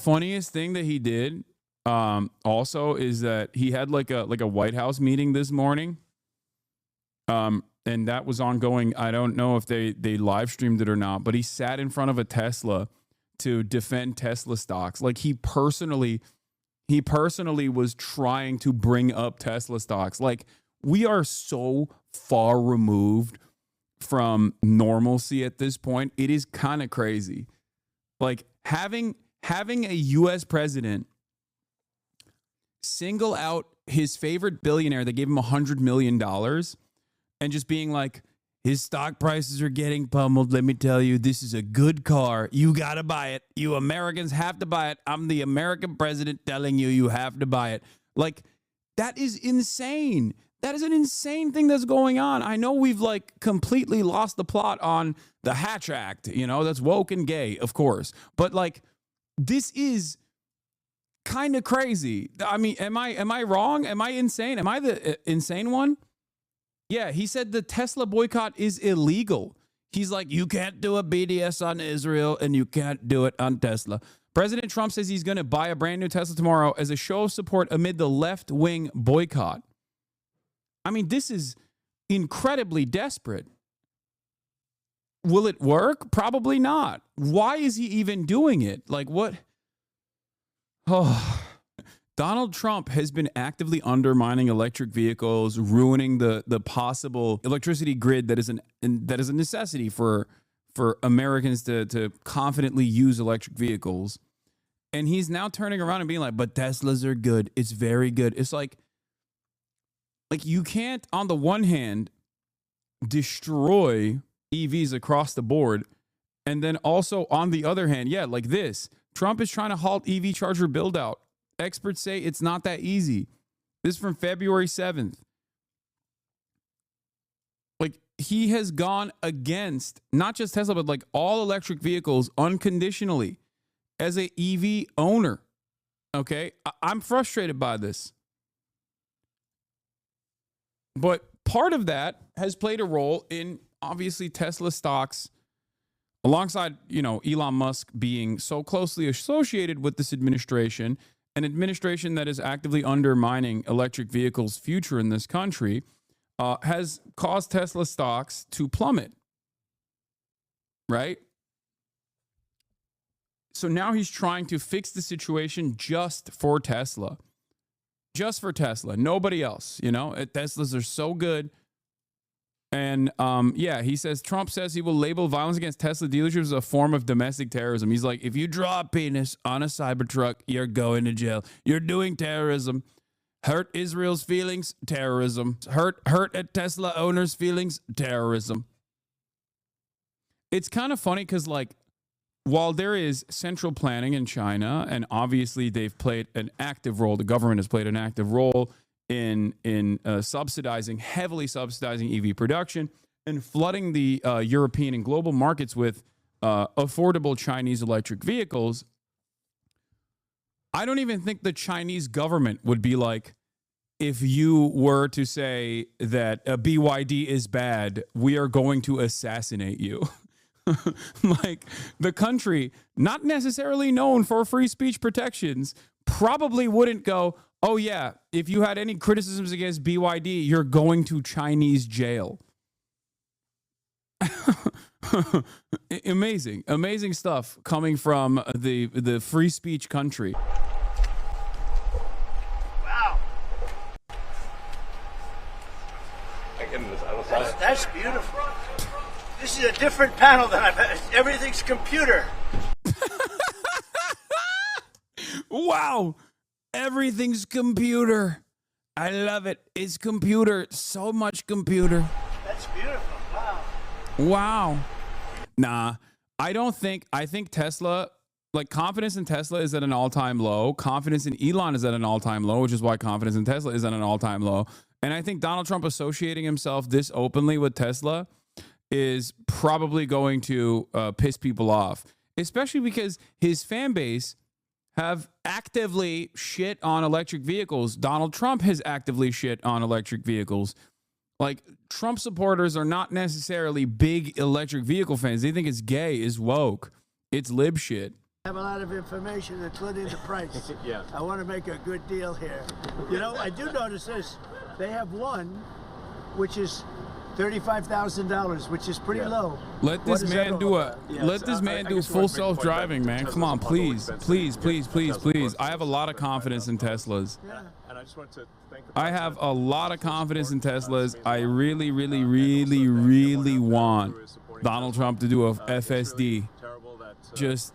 funniest thing that he did also is that he had like a White House meeting this morning. And that was ongoing. I don't know if they live streamed it or not, but he sat in front of a Tesla to defend Tesla stocks. Like he personally was trying to bring up Tesla stocks. Like we are so far removed from normalcy at this point. It is kind of crazy. Like having a US president single out his favorite billionaire that gave him $100 million and just being like, his stock prices are getting pummeled. Let me tell you, this is a good car. You got to buy it. You Americans have to buy it. I'm the American president telling you, you have to buy it. Like, that is insane. That is an insane thing that's going on. I know we've like completely lost the plot on the Hatch Act, you know, that's woke and gay, of course. But like, this is kind of crazy. I mean, am I wrong? Am I insane? Am I the insane one? Yeah, he said the Tesla boycott is illegal. He's like, you can't do a BDS on Israel and you can't do it on Tesla. President Trump says he's going to buy a brand new Tesla tomorrow as a show of support amid the left-wing boycott. I mean, this is incredibly desperate. Will it work? Probably not. Why is he even doing it? Like, what? Oh, Donald Trump has been actively undermining electric vehicles, ruining the possible electricity grid that is a necessity for Americans to confidently use electric vehicles. And he's now turning around and being like, but Teslas are good. It's very good. It's like you can't, on the one hand, destroy EVs across the board. And then also on the other hand, yeah, like this, Trump is trying to halt EV charger build out. Experts say it's not that easy. This is from February 7th. Like, he has gone against not just Tesla, but like all electric vehicles unconditionally as a EV owner. Okay. I'm frustrated by this. But part of that has played a role in obviously Tesla stocks alongside, you know, Elon Musk being so closely associated with this administration, an administration that is actively undermining electric vehicles' future in this country, has caused Tesla stocks to plummet. Right? So now he's trying to fix the situation just for Tesla. Just for Tesla. Nobody else. You know, Teslas are so good. And yeah, he says, Trump says he will label violence against Tesla dealerships as a form of domestic terrorism. He's like, if you draw a penis on a Cybertruck, you're going to jail. You're doing terrorism. Hurt Israel's feelings, terrorism. Hurt a Tesla owner's feelings, terrorism. It's kind of funny because, like, while there is central planning in China, and obviously they've played an active role, the government has played an active role in heavily subsidizing EV production and flooding the European and global markets with affordable Chinese electric vehicles. I don't even think the Chinese government would be like, if you were to say that BYD is bad, we are going to assassinate you. Like, the country, not necessarily known for free speech protections, probably wouldn't go, oh yeah, if you had any criticisms against BYD, you're going to Chinese jail. Amazing stuff coming from the free speech country. Wow. That's beautiful. This is a different panel than I've had. Everything's computer. Wow. Everything's computer. I love it. It's computer. So much computer. That's beautiful. Wow. Wow. Nah, I think Tesla, like, confidence in Tesla is at an all-time low. Confidence in Elon is at an all-time low, which is why confidence in Tesla is at an all-time low. And I think Donald Trump associating himself this openly with Tesla is probably going to piss people off, especially because his fan base have actively shit on electric vehicles. Donald Trump has actively shit on electric vehicles. Like, Trump supporters are not necessarily big electric vehicle fans. They think it's gay, it's woke, it's lib shit. I have a lot of information, including the price. Yeah. I want to make a good deal here. You know, I do notice this. They have one, which is $35,000, which is pretty low. Let this man do full self-driving, man. Come on, please. I have a lot of confidence in Teslas. And I just want to thank I have a lot of confidence in Teslas. I really, really, really, really want Donald Trump to do a FSD. Just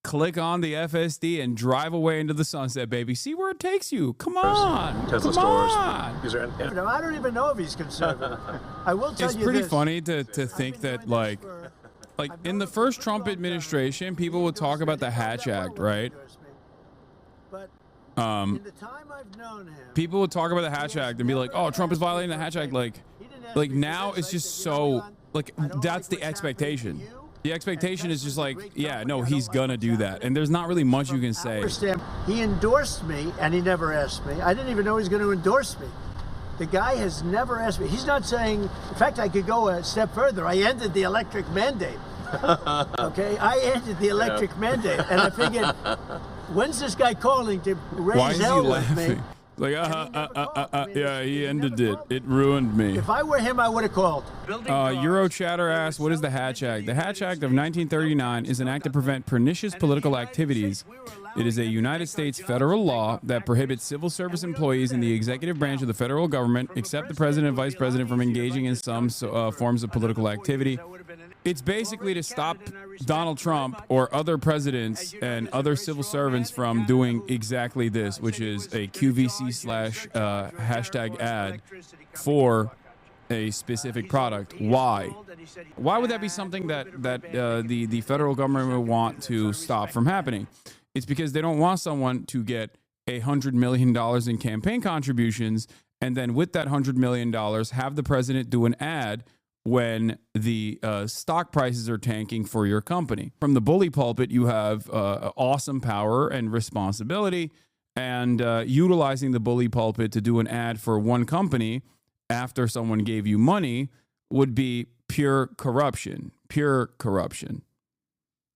click on the FSD and drive away into the sunset, baby. See where it takes you. Come on. Tesla Come stores. on. These are, No, I don't even know if he's conservative. I will tell It's you pretty this. funny to think that, like in the first Trump administration, people would talk about the Hatch Act, right? But Um, in the time I've known him, people would talk about the Hatch Act and be like, "Oh, Trump is violating the Hatch Act." Like now it's just so like that's the expectation. The expectation is just like, yeah, no, he's gonna do that, and there's not really much you can say. he endorsed me, and he never asked me. I didn't even know he was going to endorse me. The guy has never asked me. He's not saying. In fact, I could go a step further. I ended the electric mandate. Okay, I ended the electric mandate, and I figured, when's this guy calling to Why raise is he hell with me? laughing? Like, yeah, he ended it. It ruined me. If I were him, I would have called. Eurochatter asks, what is the Hatch Act? The Hatch Act of 1939 is an act to prevent pernicious political activities. It is a United States federal law that prohibits civil service employees in the executive branch of the federal government, except the president and vice president, from engaging in some forms of political activity. It's basically to stop Donald Trump or other presidents and other civil servants from doing exactly this, which is a QVC / hashtag ad for a specific product. Why? Why would that be something that the federal government would want to stop from happening? It's because they don't want someone to get $100 million in campaign contributions and then with that $100 million have the president do an ad when the stock prices are tanking for your company. From the bully pulpit, you have awesome power and responsibility, and utilizing the bully pulpit to do an ad for one company after someone gave you money would be pure corruption. Pure corruption.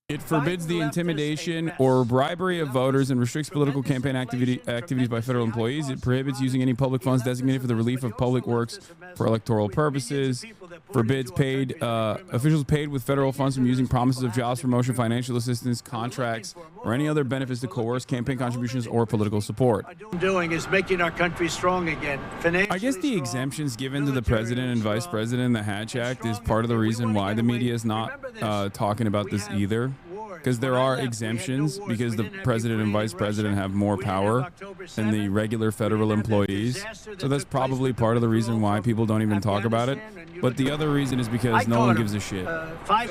It forbids the intimidation or bribery of voters and restricts political campaign activities by federal employees. It prohibits using any public funds designated for the relief of public works for electoral purposes. Forbids officials paid with federal funds from using promises of jobs, promotion, financial assistance, contracts, or any other benefits to coerce campaign contributions or political support. What I'm doing is making our country strong again. I guess the exemptions given to the president and vice president in the Hatch Act is part of the reason why the media is not talking about this either. Because there are exemptions because the president and vice president have more power than the regular federal employees. So that's probably part of the reason why people don't even talk about it. But the other reason is because no one gives a shit.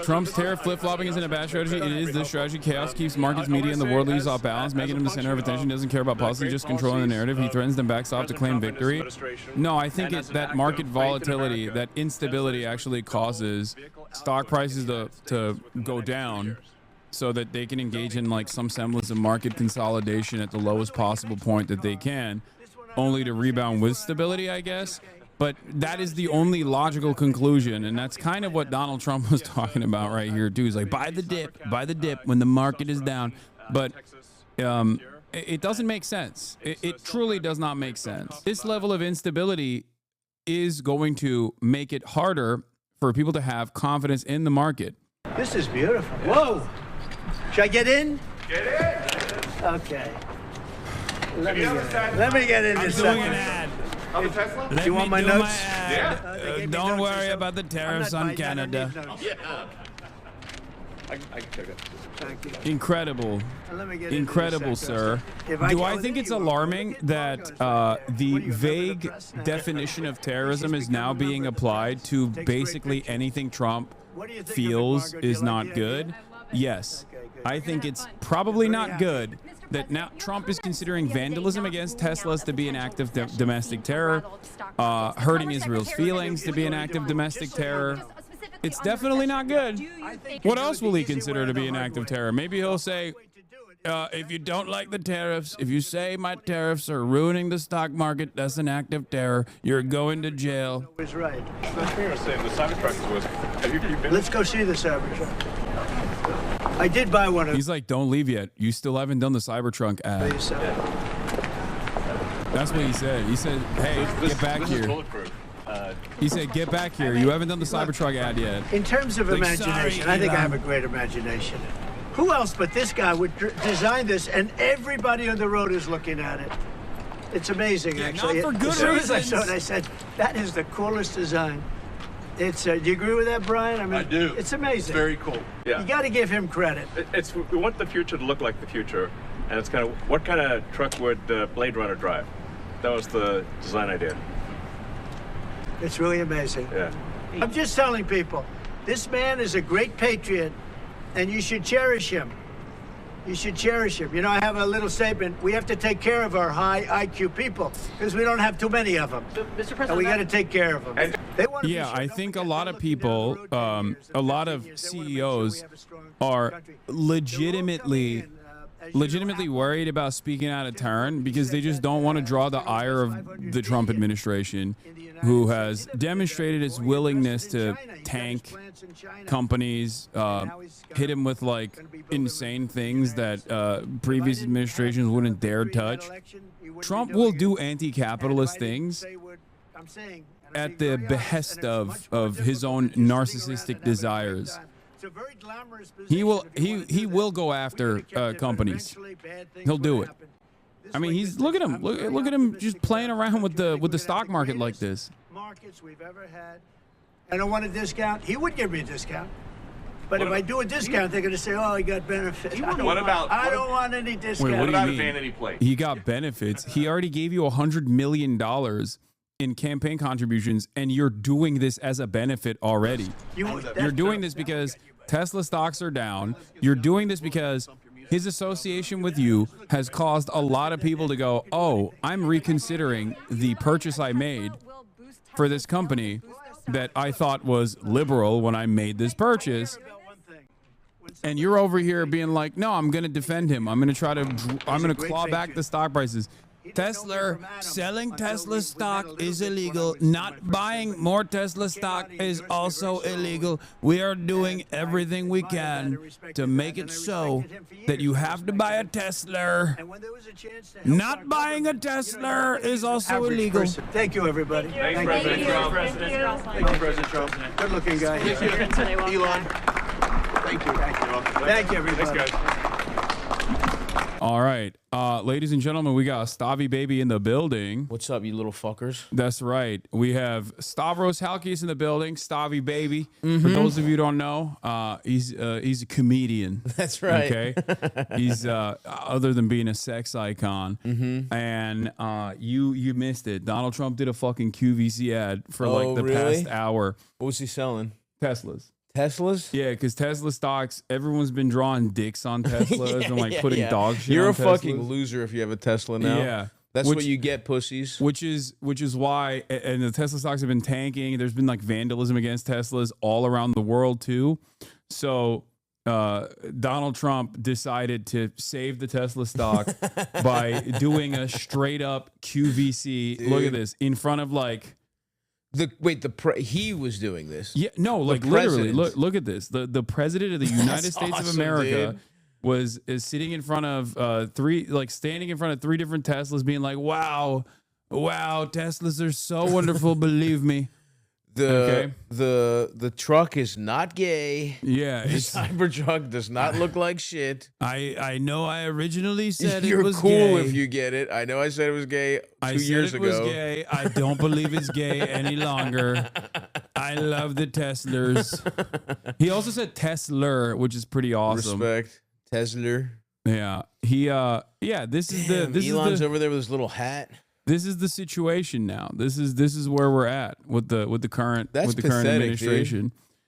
Trump's tariff flip-flopping isn't a bad strategy. It is this strategy. Chaos keeps markets, media, and the world leaves off balance, making him the center of attention. He doesn't care about policy, just controlling the narrative. He threatens them backs off to claim victory. No, I think it's that market volatility, that instability actually causes stock prices to go down, so that they can engage in like some semblance of market consolidation at the lowest possible point that they can, only to rebound with stability, I guess. But that is the only logical conclusion, and that's kind of what Donald Trump was talking about right here too. He's like, buy the dip when the market is down. But it doesn't make sense. It truly does not make sense. This level of instability is going to make it harder for people to have confidence in the market. This is beautiful. Whoa! Should I get in? Get in. Okay. Let me get in this Doing second. an ad. On the Tesla? You want my notes? Yeah. Don't worry about the tariffs on Canada. Yeah. I can check it. Thank you. Incredible. Let me get into Incredible, this sir. second. Do I think it's alarming that the vague definition of terrorism is now being applied to basically anything Trump feels is not good? Yes. I think it's probably not good that now Trump is considering vandalism against Teslas to be an act of domestic terror, hurting Israel's feelings to be an act of domestic terror. It's definitely not good. What else will he consider to be an act of terror? Maybe he'll say, if you don't like the tariffs, if you say my tariffs are ruining the stock market, that's an act of terror. You're going to jail. Was right. That's what I was saying. The Cybertruck was. Have you been? Let's go see the Cybertruck. I did buy one of He's like, don't leave yet. You still haven't done the Cybertruck ad. these. That's what he said. He said, hey, get back This here. is bulletproof. He said, get back here. You haven't done the Cybertruck ad yet. In terms of Like, imagination, sorry, I think I Elon. have a great imagination. Who else but this guy would design this, and everybody on the road is looking at it? It's amazing, Yeah, actually. not for good as soon as I saw it, reasons. I said, that is the coolest design. It's. Do you agree with that, Brian? I mean, I do. It's amazing. It's very cool. Yeah. You got to give him credit. We want the future to look like the future, and it's kind of what kind of truck would Blade Runner drive? That was the design idea. It's really amazing. Yeah. I'm just telling people, this man is a great patriot, and you should cherish him. You should cherish him. You know, I have a little statement. We have to take care of our high IQ people because we don't have too many of them. So, Mr. President, And we got to take care of them. They wanna be Yeah, sure. I Don't think a forget, lot they're of looking people, down the road 10 years, a lot 15 of years. They wanna make sure we CEOs have a strong are country. legitimately They're all coming in, as you know, legitimately worried about speaking out of turn because they just don't want to draw the ire of the Trump administration, who has demonstrated its willingness to tank companies, hit him with like insane things that previous administrations wouldn't dare touch. Trump will do anti-capitalist things at the behest of his own narcissistic desires. He will go after companies. He'll do it. I mean, he's look at him. Look at him just playing around with the stock market like this. Markets we've ever had. I don't want a discount. He would give me a discount. But if I do a discount, they're going to say, "Oh, he got benefits." I don't want any discount. Wait, what do you mean? vanity plate? He got benefits. He already gave you $100 million in campaign contributions, and you're doing this as a benefit already. You're doing this because Tesla stocks are down. You're doing this because his association with you has caused a lot of people to go, oh, I'm reconsidering the purchase I made for this company that I thought was liberal when I made this purchase. And you're over here being like, no, I'm going to defend him. I'm going to claw back the stock prices. Tesla, selling Tesla stock is illegal. Not buying more Tesla stock is also illegal. We are doing everything we can to make it so that you have to buy a Tesla. Not buying a Tesla is also illegal. Thank you, everybody. Thanks, Thank President you. Trump. Thank you, President Trump. Good looking guy. Elon. Thank you. Thank you, everybody. Thanks, guys. All right. Ladies and gentlemen, we got Stavi Baby in the building. What's up, you little fuckers? That's right. We have Stavros Halkias in the building. Stavi Baby. For those of you who don't know, he's a comedian. That's right. Okay. He's other than being a sex icon. And you missed it. Donald Trump did a fucking QVC ad for like the really? past hour. What was he selling? Teslas. Teslas? Yeah, because Tesla stocks, everyone's been drawing dicks on Teslas and like putting dog shit You're on a fucking Teslas. loser if you have a Tesla now. Yeah. That's Which- what you get, pussies. Which is why, and the Tesla stocks have been tanking. There's been like vandalism against Teslas all around the world too. So Donald Trump decided to save the Tesla stock by doing a straight up QVC. Dude. Look at this in front of like. He was doing this. Yeah, no, like literally. president. Look at this. The president of the United States of awesome, America dude. is sitting in front of standing in front of three different Teslas, being like, "Wow, Teslas are so wonderful. Believe me." The truck is not gay. Yeah, The it's, Cybertruck does not look like shit. I know. I originally said You're it was cool gay. if you get it. I know I said it was gay I two said years it ago. was gay. I don't believe it's gay any longer. I love the Teslers. He also said Tesla, which is pretty awesome. Respect. Tesla. Yeah. This is Elon's over there with his little hat. This is the situation now. This is where we're at with the current That's with the current pathetic, administration.